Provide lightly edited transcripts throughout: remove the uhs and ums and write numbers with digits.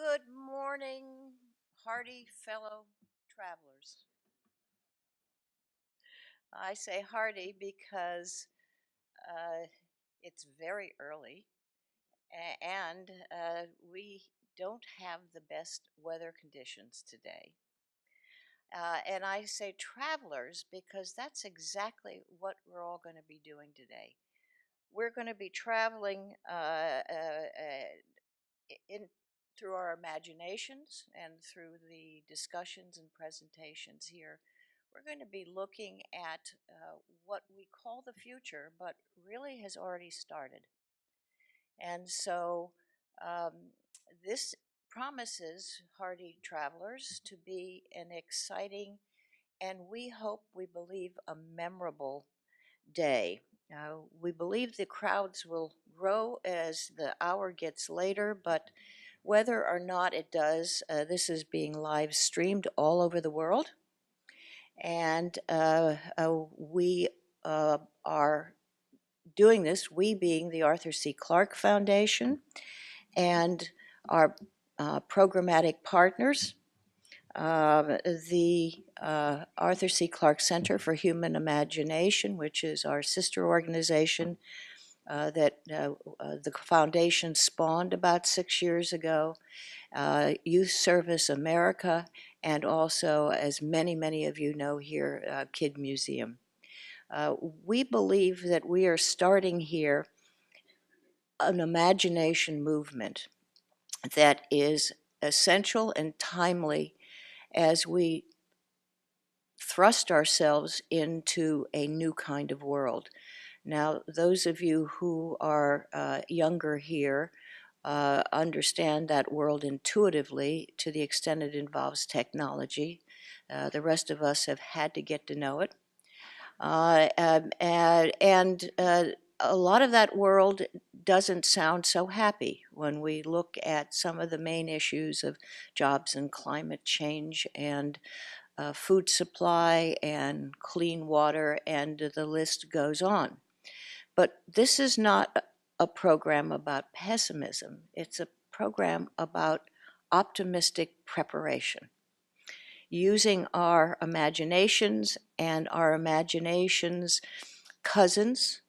Good morning, hardy fellow travelers. I say hardy because uh, it's very early and we don't have the best weather conditions today. And I say travelers because that's exactly what we're all going to be doing today. We're going to be traveling in through our imaginations and through the discussions and presentations here. We're going to be looking at what we call the future, but really has already started. And so um, this promises hardy travelers to be an exciting and we hope, we believe, a memorable day. We believe the crowds will grow as the hour gets later, but whether or not it does, this is being live streamed all over the world. And we are doing this, we being the Arthur C. Clarke Foundation and our programmatic partners, the Arthur C. Clarke Center for Human Imagination, which is our sister organization that the foundation spawned about 6 years ago, Youth Service America, and also, as many of you know here, Kid Museum. We believe that we are starting here an imagination movement that is essential and timely as we thrust ourselves into a new kind of world. Now, those of you who are younger here understand that world intuitively to the extent it involves technology. The rest of us have had to get to know it. And a lot of that world doesn't sound so happy when we look at some of the main issues of jobs and climate change and food supply and clean water, and the list goes on. But this is not a program about pessimism. It's a program about optimistic preparation, using our imaginations and our imaginations' cousins,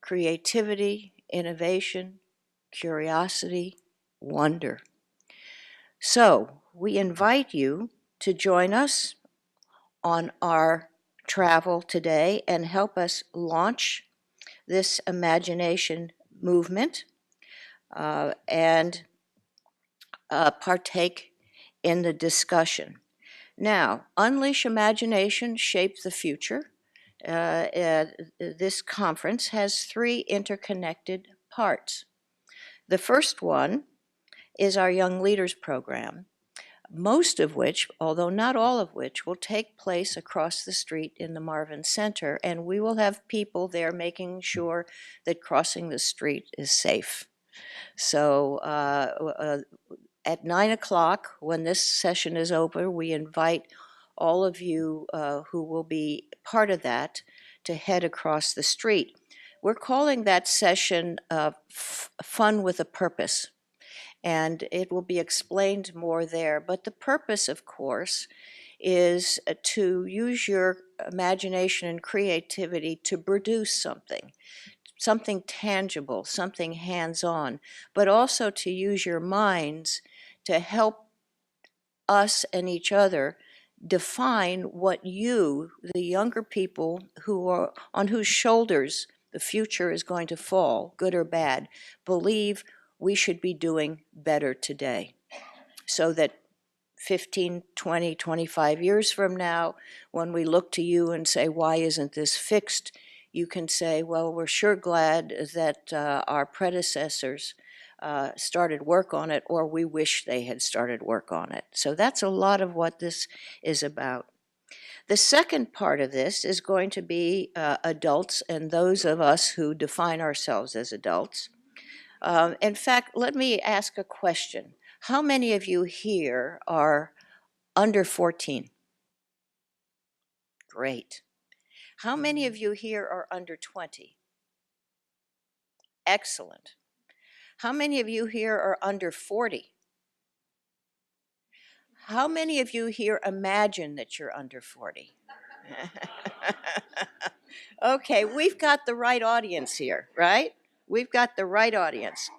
creativity, innovation, curiosity, wonder. So we invite you to join us on our travel today and help us launch this imagination movement and partake in the discussion. Now, Unleash Imagination, Shape the Future. This conference has three interconnected parts. The first one is our Young Leaders Program, most of which, although not all of which, will take place across the street in the Marvin Center, and we will have people there making sure that crossing the street is safe. So at 9 o'clock, when this session is over, we invite all of you who will be part of that to head across the street. We're calling that session Fun with a Purpose, and it will be explained more there. But the purpose, of course, is to use your imagination and creativity to produce something tangible, something hands-on, but also to use your minds to help us and each other define what you, the younger people who are on whose shoulders the future is going to fall, good or bad, believe we should be doing better today, so that 15, 20, 25 years from now, when we look to you and say, why isn't this fixed? You can say, well, we're sure glad that our predecessors started work on it, or we wish they had started work on it. So that's a lot of what this is about. The second part of this is going to be adults and those of us who define ourselves as adults. In fact, let me ask a question. How many of you here are under 14? Great. How many of you here are under 20? Excellent. How many of you here are under 40? How many of you here imagine that you're under 40? Okay, we've got the right audience here, right? We've got the right audience.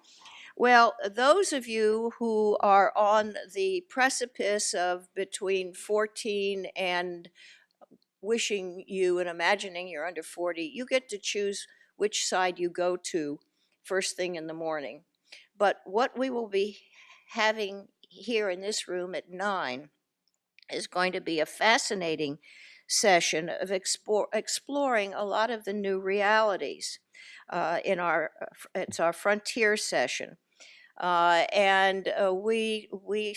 Well, those of you who are on the precipice of between 14 and wishing you and imagining you're under 40, you get to choose which side you go to first thing in the morning. But what we will be having here in this room at 9 is going to be a fascinating session of exploring a lot of the new realities. It's our frontier session. We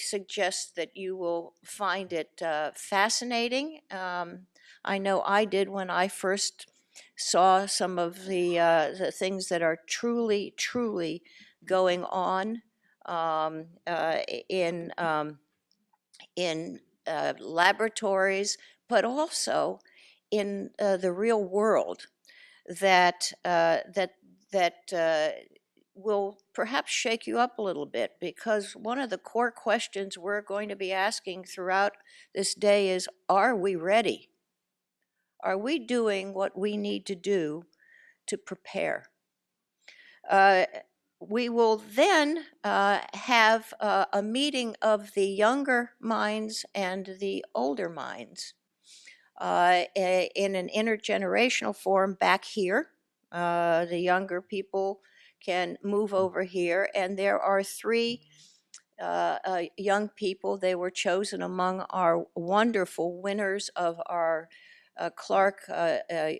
suggest that you will find it fascinating. I know I did when I first saw some of the things that are truly going on um, uh, in in laboratories, but also in the real world that will perhaps shake you up a little bit, because one of the core questions we're going to be asking throughout this day is, are we ready? Are we doing what we need to do to prepare? Uh, we will then have a meeting of the younger minds and the older minds in an intergenerational forum back here. The younger people can move over here, and there are 3 young people. They were chosen among our wonderful winners of our Clark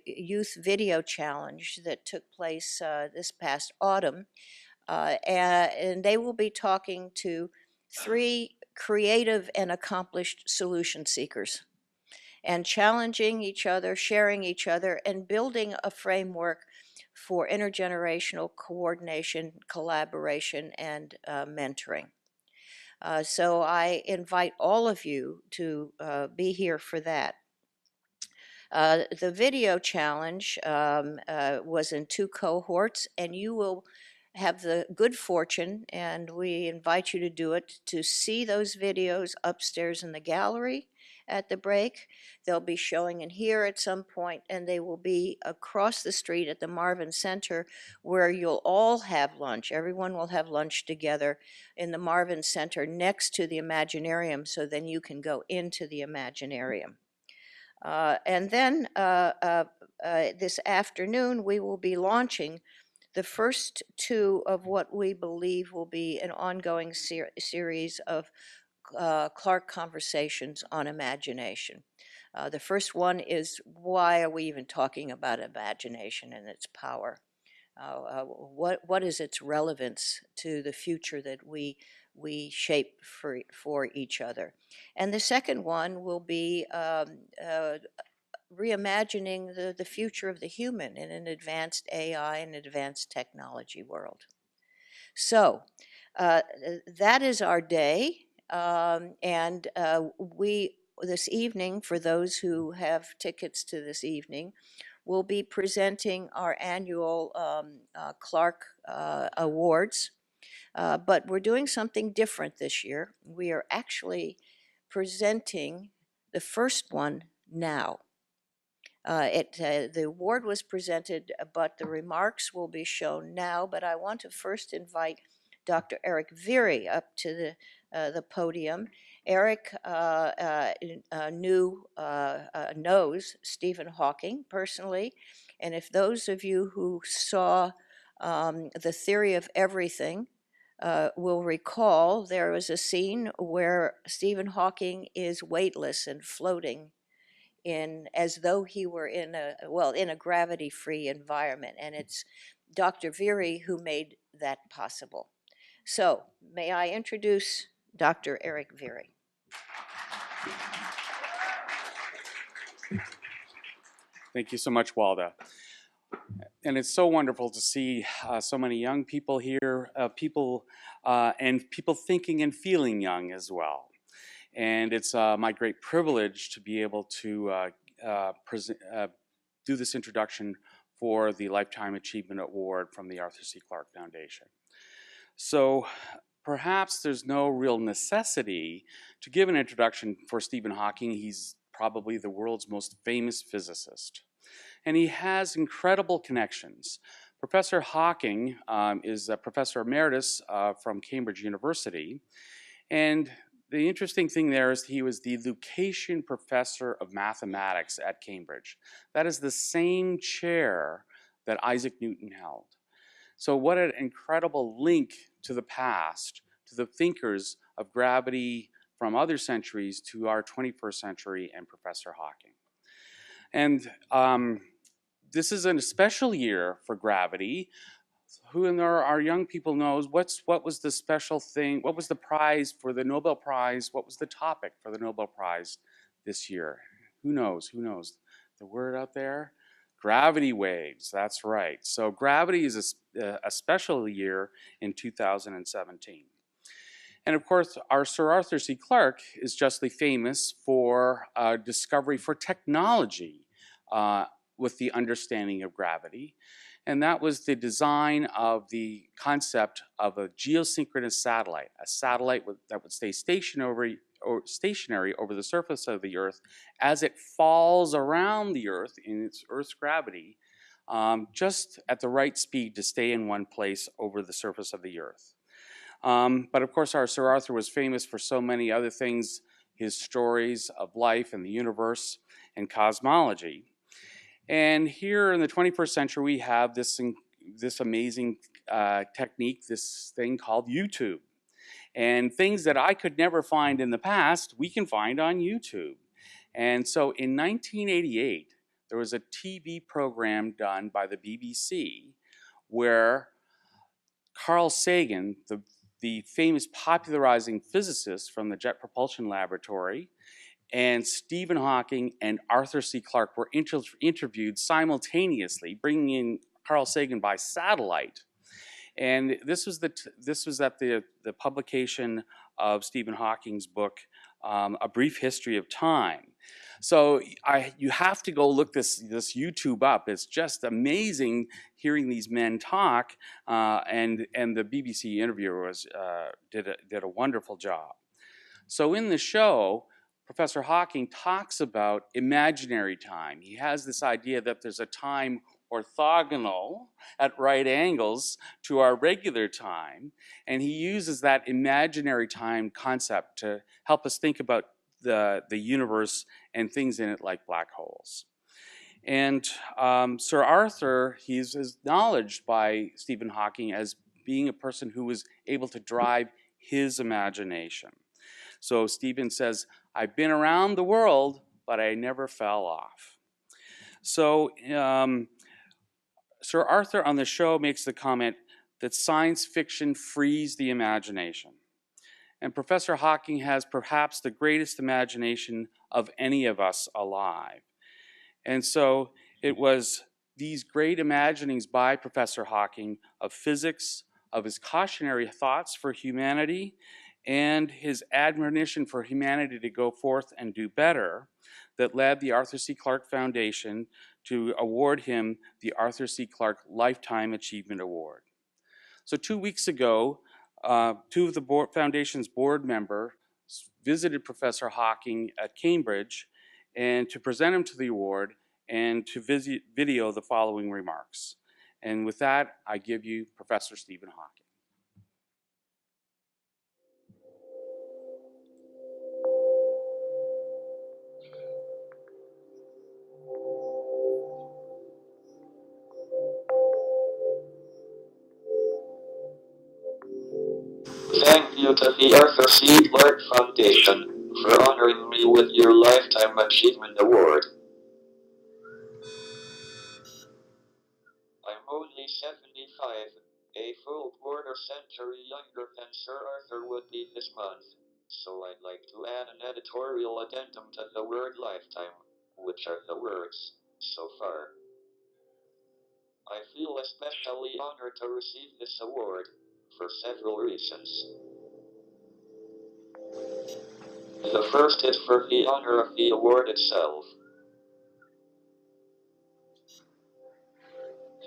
Youth Video Challenge that took place this past autumn. And they will be talking to 3 creative and accomplished solution seekers and challenging each other, sharing each other, and building a framework for intergenerational coordination, collaboration, and mentoring. So I invite all of you to be here for that. The video challenge was in 2 cohorts, and you will have the good fortune, and we invite you to do it, to see those videos upstairs in the gallery at the break. They'll be showing in here at some point, and they will be across the street at the Marvin Center, where you'll all have lunch. Everyone will have lunch together in the Marvin Center next to the Imaginarium, so then you can go into the Imaginarium. And then this afternoon, we will be launching the first 2 of what we believe will be an ongoing series of Clark Conversations on Imagination. The first one is, why are we even talking about imagination and its power? What is its relevance to the future that we shape for each other? And the second one will be reimagining the future of the human in an advanced AI and advanced technology world. So that is our day. And we, this evening, for those who have tickets to this evening, we'll be presenting our annual Clark Awards. But we're doing something different this year. We are actually presenting the first one now. The award was presented, but the remarks will be shown now. But I want to first invite Dr. Eric Viry up to the podium. Eric knows Stephen Hawking personally, and if those of you who saw The Theory of Everything will recall, there was a scene where Stephen Hawking is weightless and floating as though he were in a gravity-free environment, and it's Dr. Viry who made that possible. So may I introduce Dr. Eric Viry. Thank you so much, Walda. And it's so wonderful to see so many young people here, and people thinking and feeling young as well. And it's my great privilege to be able to do this introduction for the Lifetime Achievement Award from the Arthur C. Clarke Foundation. So perhaps there's no real necessity to give an introduction for Stephen Hawking. He's probably the world's most famous physicist, and he has incredible connections. Professor Hawking is a professor emeritus from Cambridge University, and the interesting thing there is he was the Lucasian Professor of Mathematics at Cambridge. That is the same chair that Isaac Newton held. So what an incredible link to the past, to the thinkers of gravity from other centuries to our 21st century and Professor Hawking. And this is a special year for gravity. Who in our young people knows what was the special thing, what was the prize for the Nobel Prize, what was the topic for the Nobel Prize this year? Who knows? Who knows? The word out there? Gravity waves, that's right. So gravity is a special year in 2017. And of course, our Sir Arthur C. Clarke is justly famous for discovery for technology with the understanding of gravity. And that was the design of the concept of a geosynchronous satellite, a satellite that would stay stationary over the surface of the Earth as it falls around the Earth in its Earth's gravity, just at the right speed to stay in one place over the surface of the Earth. But of course, our Sir Arthur was famous for so many other things, his stories of life and the universe and cosmology. And here in the 21st century, we have this amazing technique, this thing called YouTube. And things that I could never find in the past, we can find on YouTube. And so in 1988, there was a TV program done by the BBC where Carl Sagan, the famous popularizing physicist from the Jet Propulsion Laboratory, and Stephen Hawking and Arthur C. Clarke were interviewed simultaneously, bringing in Carl Sagan by satellite. And this was at the publication of Stephen Hawking's book, A Brief History of Time. So you have to go look this YouTube up. It's just amazing hearing these men talk, and the BBC interviewer did a wonderful job. So in the show, Professor Hawking talks about imaginary time. He has this idea that there's a time orthogonal at right angles to our regular time, and he uses that imaginary time concept to help us think about the universe and things in it like black holes. And Sir Arthur, he's acknowledged by Stephen Hawking as being a person who was able to drive his imagination. So Stephen says, I've been around the world, but I never fell off. So Sir Arthur on the show makes the comment that science fiction frees the imagination. And Professor Hawking has perhaps the greatest imagination of any of us alive. And so it was these great imaginings by Professor Hawking of physics, of his cautionary thoughts for humanity, and his admonition for humanity to go forth and do better that led the Arthur C. Clarke Foundation to award him the Arthur C. Clarke Lifetime Achievement Award. So 2 weeks ago, two of the foundation's board members visited Professor Hawking at Cambridge and to present him to the award and to video the following remarks. And with that, I give you Professor Stephen Hawking. Thank you to the Arthur C. Clarke Foundation for honoring me with your Lifetime Achievement Award. I'm only 75, a full quarter century younger than Sir Arthur would be this month, so I'd like to add an editorial addendum to the word lifetime, which are the words, so far. I feel especially honored to receive this award, for several reasons. The first is for the honor of the award itself.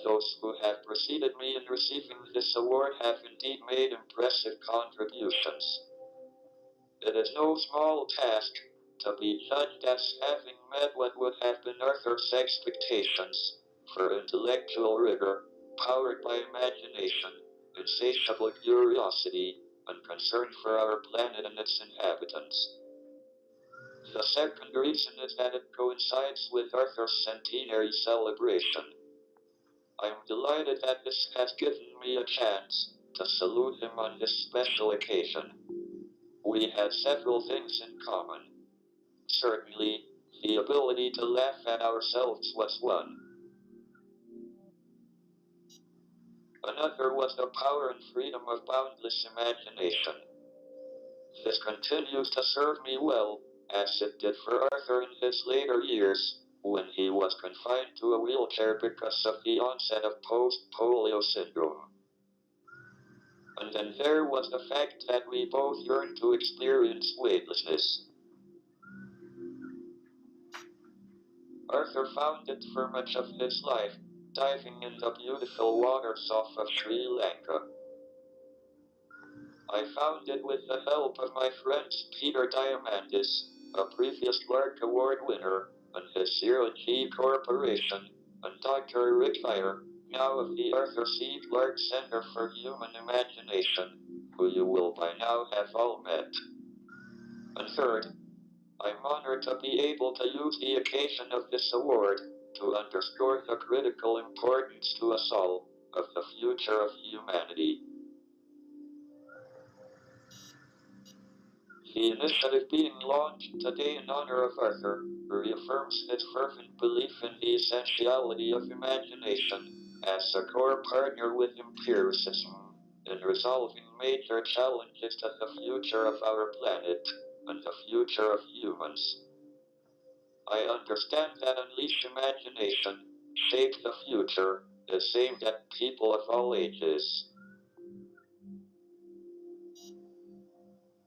The those who have preceded me in receiving this award have indeed made impressive contributions. It is no small task to be judged as having met what would have been Arthur's expectations for intellectual rigor, powered by imagination, insatiable curiosity, and concern for our planet and its inhabitants. The second reason is that it coincides with Arthur's centenary celebration. I am delighted that this has given me a chance to salute him on this special occasion. We had several things in common. Certainly, the ability to laugh at ourselves was one. Another was the power and freedom of boundless imagination. This continues to serve me well, as it did for Arthur in his later years, when he was confined to a wheelchair because of the onset of post-polio syndrome. And then there was the fact that we both yearned to experience weightlessness. Arthur found it for much of his life, diving in the beautiful waters off of Sri Lanka. I found it with the help of my friends Peter Diamandis, a previous Clark Award winner, and his Zero G Corporation, and Dr. Rick Fire, now of the Arthur C. Clarke Center for Human Imagination, who you will by now have all met. And third, I'm honored to be able to use the occasion of this award to underscore the critical importance to us all of the future of humanity. The initiative being launched today in honor of Arthur reaffirms his fervent belief in the essentiality of imagination as a core partner with empiricism in resolving major challenges to the future of our planet and the future of humans. I understand that Unleash Imagination, Shape the Future is aimed at people of all ages.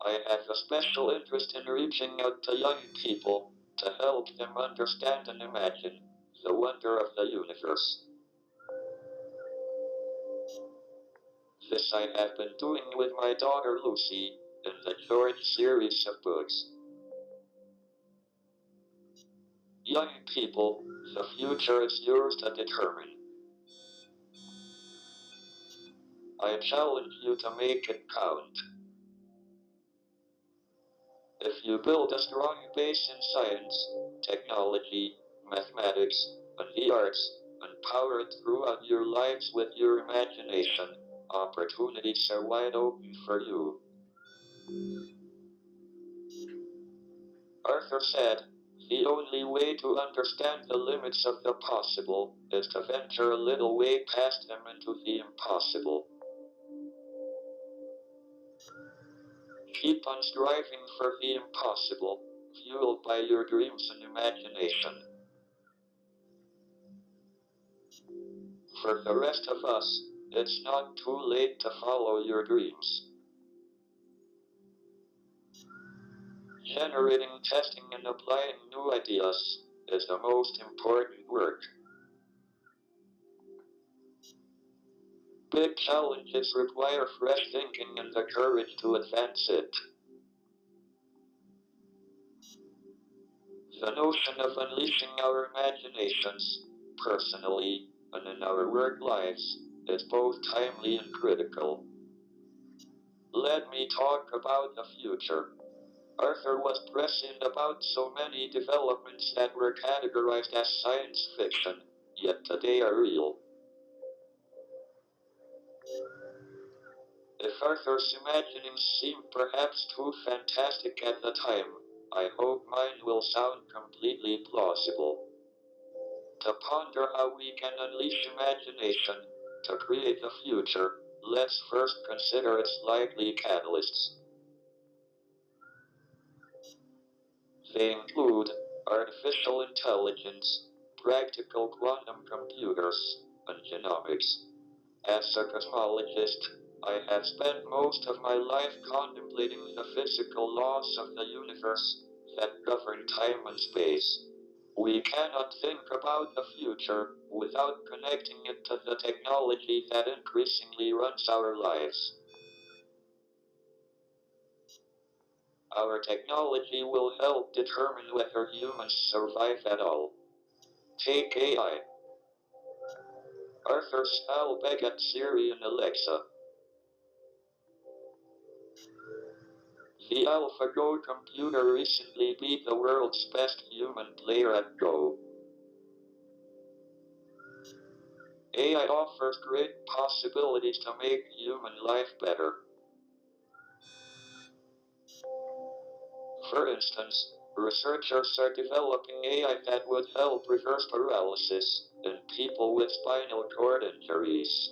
I have a special interest in reaching out to young people to help them understand and imagine the wonder of the universe. This I have been doing with my daughter Lucy in the George series of books. Young people, the future is yours to determine. I challenge you to make it count. If you build a strong base in science, technology, mathematics, and the arts, and power it throughout your lives with your imagination, opportunities are wide open for you. Arthur said, the only way to understand the limits of the possible is to venture a little way past them into the impossible. Keep on striving for the impossible, fueled by your dreams and imagination. For the rest of us, it's not too late to follow your dreams. Generating, testing, and applying new ideas is the most important work. Big challenges require fresh thinking and the courage to advance it. The notion of unleashing our imaginations, personally and in our work lives, is both timely and critical. Let me talk about the future. Arthur was prescient about so many developments that were categorized as science fiction, yet today are real. If Arthur's imaginings seemed perhaps too fantastic at the time, I hope mine will sound completely plausible. To ponder how we can unleash imagination to create the future, let's first consider its likely catalysts. They include artificial intelligence, practical quantum computers, and genomics. As a cosmologist, I have spent most of my life contemplating the physical laws of the universe that govern time and space. We cannot think about the future without connecting it to the technology that increasingly runs our lives. Our technology will help determine whether humans survive at all. Take AI. Arthur Spellbeck at Siri and Alexa. The AlphaGo computer recently beat the world's best human player at Go. AI offers great possibilities to make human life better. For instance, researchers are developing AI that would help reverse paralysis in people with spinal cord injuries.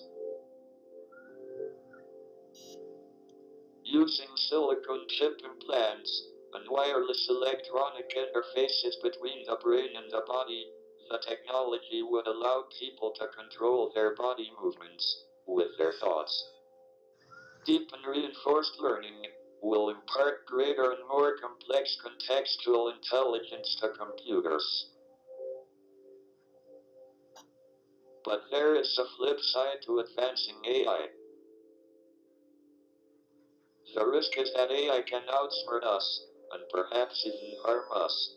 Using silicon chip implants and wireless electronic interfaces between the brain and the body, the technology would allow people to control their body movements with their thoughts. Deep and reinforced learning will impart greater and more complex contextual intelligence to computers. But there is a flip side to advancing AI. The risk is that AI can outsmart us, and perhaps even harm us.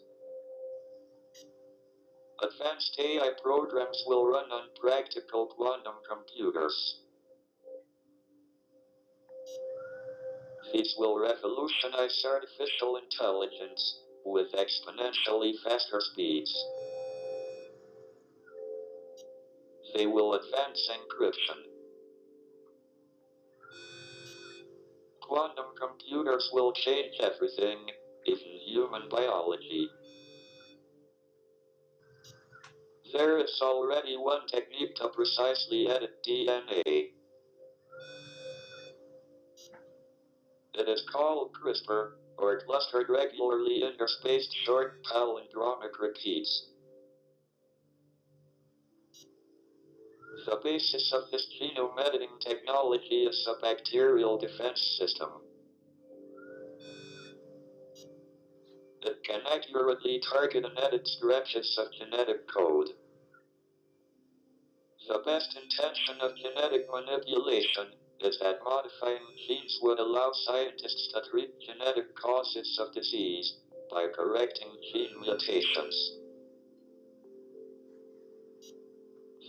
Advanced AI programs will run on practical quantum computers. These will revolutionize artificial intelligence with exponentially faster speeds. They will advance encryption. Quantum computers will change everything, even human biology. There is already one technique to precisely edit DNA. It is called CRISPR, or clustered regularly interspaced short palindromic repeats. The basis of this genome editing technology is a bacterial defense system. It can accurately target and edit stretches of genetic code. The best intention of genetic manipulation is that modifying genes would allow scientists to treat genetic causes of disease by correcting gene mutations.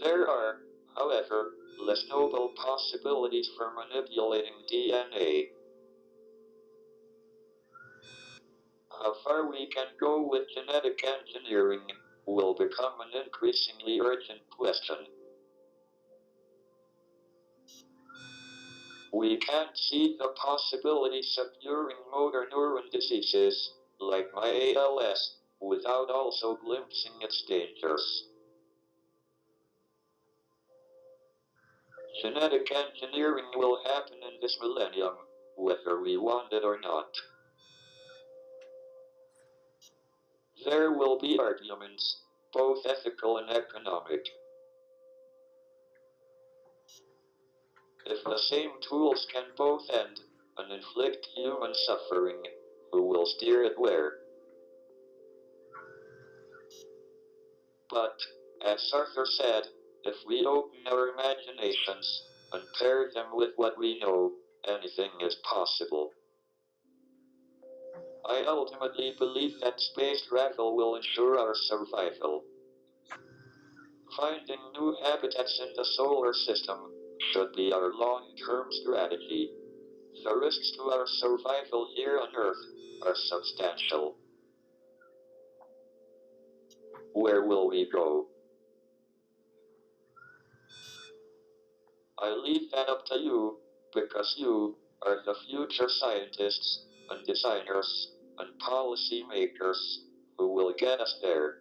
There are, however, less noble possibilities for manipulating DNA. How far we can go with genetic engineering will become an increasingly urgent question. We can't see the possibilities of curing motor neuron diseases, like my ALS, without also glimpsing its dangers. Genetic engineering will happen in this millennium, whether we want it or not. There will be arguments, both ethical and economic. If the same tools can both end and inflict human suffering, who will steer it where? But, as Arthur said, if we open our imaginations and pair them with what we know, anything is possible. I ultimately believe that space travel will ensure our survival. Finding new habitats in the solar system should be our long-term strategy. The risks to our survival here on Earth are substantial. Where will we go? I leave that up to you, because you are the future scientists and designers and policy makers who will get us there.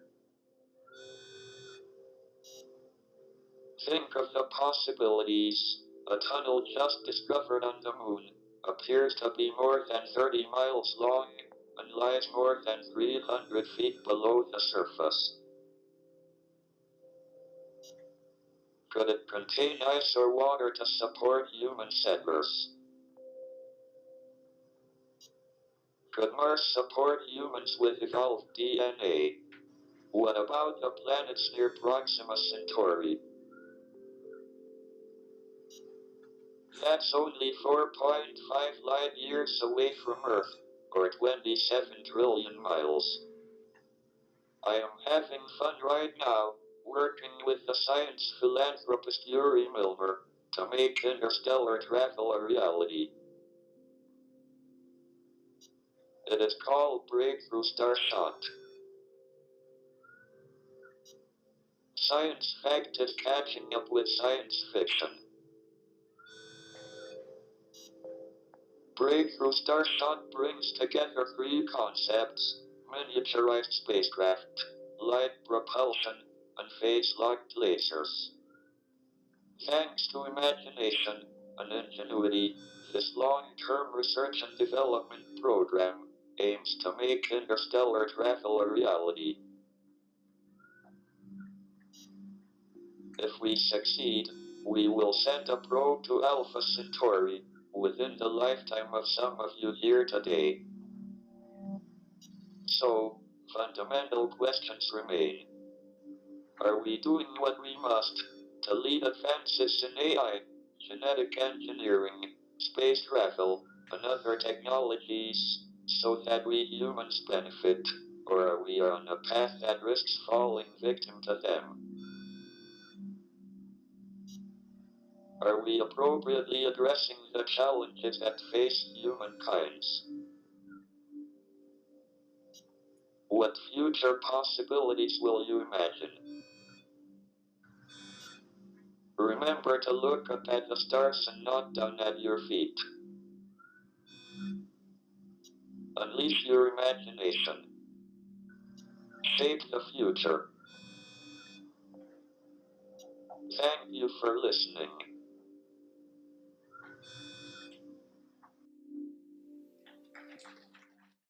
Think of the possibilities. A tunnel just discovered on the moon appears to be more than 30 miles long and lies more than 300 feet below the surface. Could it contain ice or water to support human settlers? Could Mars support humans with evolved DNA? What about the planets near Proxima Centauri? That's only 4.5 light years away from Earth, or 27 trillion miles. I am having fun right now, working with the science philanthropist Yuri Milner to make interstellar travel a reality. It is called Breakthrough Starshot. Science fact is catching up with science fiction. Breakthrough Starshot brings together three concepts: miniaturized spacecraft, light propulsion, and phase-locked lasers. Thanks to imagination and ingenuity, this long-term research and development program aims to make interstellar travel a reality. If we succeed, we will send a probe to Alpha Centauri within the lifetime of some of you here today. So, fundamental questions remain. Are we doing what we must to lead advances in AI, genetic engineering, space travel, and other technologies so that we humans benefit, or are we on a path that risks falling victim to them? Are we appropriately addressing the challenges that face humankind? What future possibilities will you imagine? Remember to look up at the stars and not down at your feet. Unleash your imagination. Shape the future. Thank you for listening.